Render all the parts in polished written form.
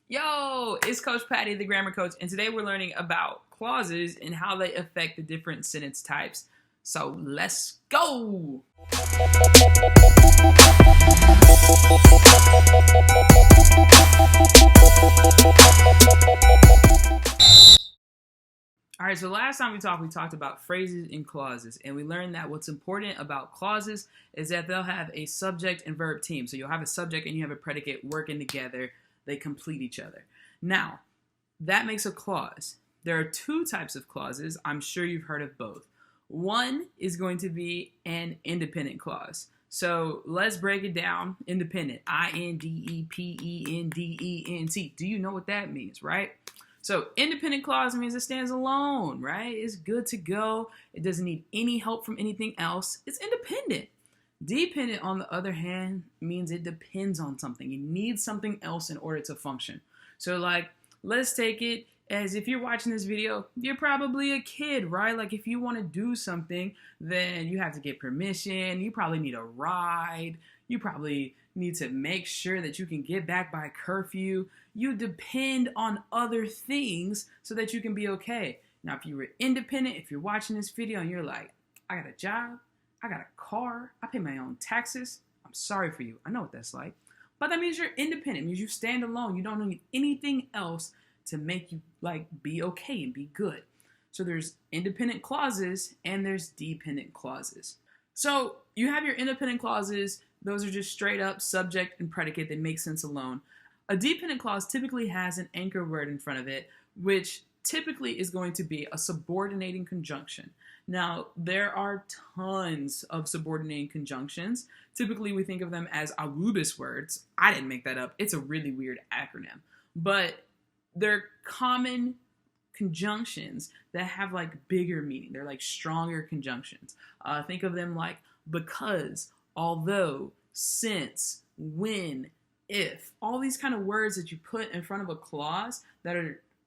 Yo, it's Coach Patty, the grammar coach, and today we're learning about clauses and how they affect the different sentence types. So let's go! All right, so last time we talked about phrases and clauses, and we learned that what's important about clauses is that they'll have a subject and verb team. So you'll have a subject and you have a predicate working together. They complete each other. Now, that makes a clause. There are two types of clauses. I'm sure you've heard of both. One is going to be an independent clause. So let's break it down. Independent. INDEPENDENT. Do you know what that means, right? So independent clause means it stands alone, right? It's good to go. It doesn't need any help from anything else. It's independent. Dependent, on the other hand, means it depends on something. You need something else in order to function. So like, let's take it as if you're watching this video, you're probably a kid, right? Like if you want to do something, then you have to get permission. You probably need a ride. You probably need to make sure that you can get back by curfew. You depend on other things so that you can be okay. Now, if you were independent, if you're watching this video and you're like, I got a job, I got a car, I pay my own taxes, I'm sorry for you. I know what that's like. But that means you're independent. It means you stand alone. You don't need anything else to make you like be okay and be good. So there's independent clauses and there's dependent clauses. So you have your independent clauses. Those are just straight up subject and predicate. They make sense alone. A dependent clause typically has an anchor word in front of it, which typically is going to be a subordinating conjunction. Now, there are tons of subordinating conjunctions. Typically, we think of them as Arubis words. I didn't make that up. It's a really weird acronym. But they're common conjunctions that have like bigger meaning. They're like stronger conjunctions. Think of them like because, although, since, when, if. All these kind of words that you put in front of a clause that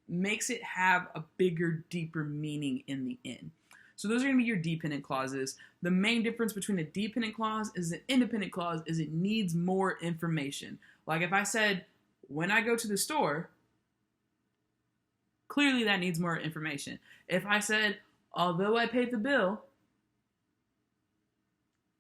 makes it have a bigger, deeper meaning in the end. So those are going to be your dependent clauses. The main difference between a dependent clause is an independent clause is it needs more information. Like if I said, when I go to the store, clearly that needs more information. If I said, although I paid the bill,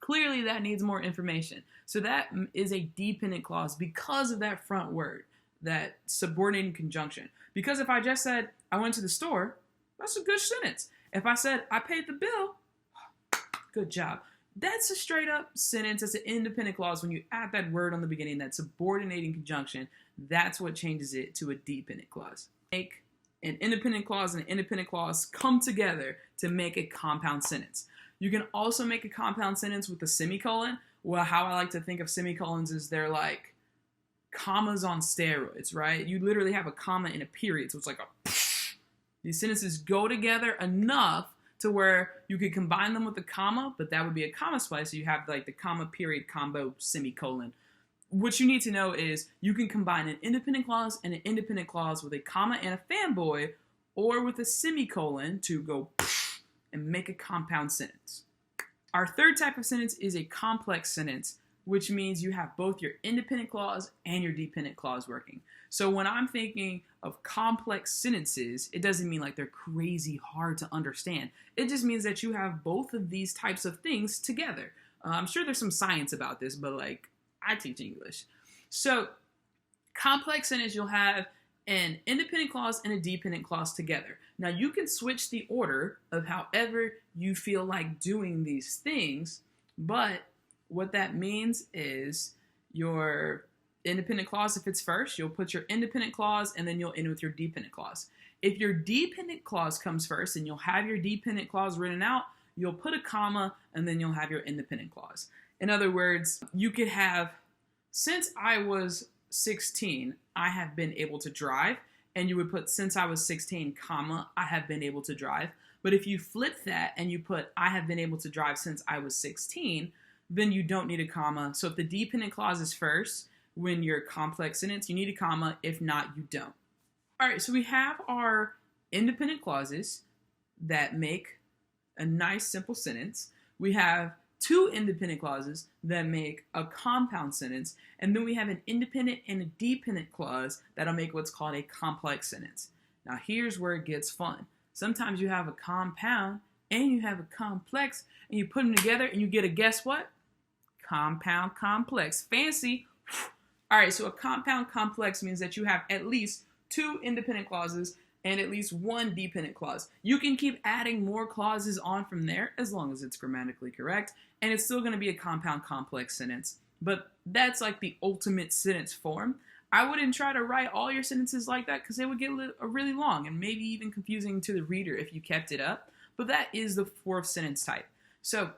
clearly that needs more information. So that is a dependent clause because of that front word, that subordinating conjunction. Because if I just said, I went to the store, that's a good sentence. If I said, I paid the bill, good job. That's a straight up sentence. That's an independent clause. When you add that word on the beginning, that subordinating conjunction, that's what changes it to a dependent clause. Make an independent clause and an independent clause come together to make a compound sentence. You can also make a compound sentence with a semicolon. Well, how I like to think of semicolons is they're like commas on steroids, right? You literally have a comma and a period. So it's like these sentences go together enough to where you could combine them with a comma, but that would be a comma splice. So you have like the comma, period, combo, semicolon. What you need to know is you can combine an independent clause and an independent clause with a comma and a fanboy, or with a semicolon to go and make a compound sentence. Our third type of sentence is a complex sentence, which means you have both your independent clause and your dependent clause working. So when I'm thinking of complex sentences, it doesn't mean like they're crazy hard to understand. It just means that you have both of these types of things together. I'm sure there's some science about this, but like I teach English. So complex sentence, you'll have an independent clause and a dependent clause together. Now you can switch the order of however you feel like doing these things, but what that means is your independent clause, if it's first, you'll put your independent clause and then you'll end with your dependent clause. If your dependent clause comes first and you'll have your dependent clause written out, you'll put a comma and then you'll have your independent clause. In other words, you could have, since I was 16, I have been able to drive, and you would put, since I was 16, comma, I have been able to drive. But if you flip that and you put, I have been able to drive since I was 16, then you don't need a comma. So if the dependent clause is first, when you're complex sentence, you need a comma. If not, you don't. All right, so we have our independent clauses that make a nice, simple sentence. We have two independent clauses that make a compound sentence, and then we have an independent and a dependent clause that'll make what's called a complex sentence. Now here's where it gets fun. Sometimes you have a compound and you have a complex, and you put them together and you get a guess what? Compound complex. Fancy. All right, so a compound complex means that you have at least two independent clauses and at least one dependent clause. You can keep adding more clauses on from there as long as it's grammatically correct, and it's still going to be a compound complex sentence. But that's like the ultimate sentence form. I wouldn't try to write all your sentences like that because they would get really long and maybe even confusing to the reader if you kept it up. But that is the fourth sentence type. So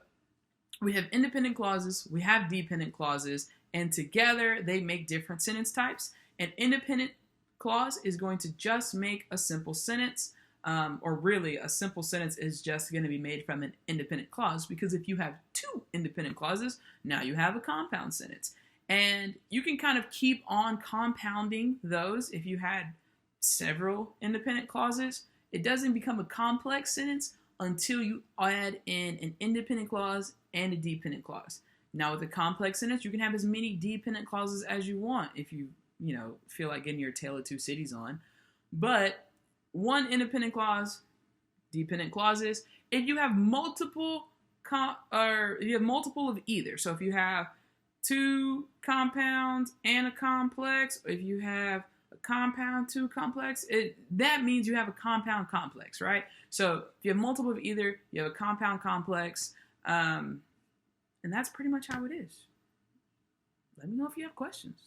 we have independent clauses, we have dependent clauses, and together they make different sentence types. An independent clause is going to just make a simple sentence, or really a simple sentence is just going to be made from an independent clause, because if you have two independent clauses, now you have a compound sentence. And you can kind of keep on compounding those if you had several independent clauses. It doesn't become a complex sentence until you add in an independent clause and a dependent clause. Now with a complex sentence, you can have as many dependent clauses as you want if you feel like getting your Tale of Two Cities on. But one independent clause, dependent clauses, if you have multiple of either. So if you have two compounds and a complex, or if you have a compound, two complex, that means you have a compound complex, right? So if you have multiple of either, you have a compound complex, and that's pretty much how it is. Let me know if you have questions.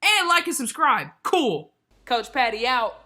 And like and subscribe. Cool. Coach Patty out.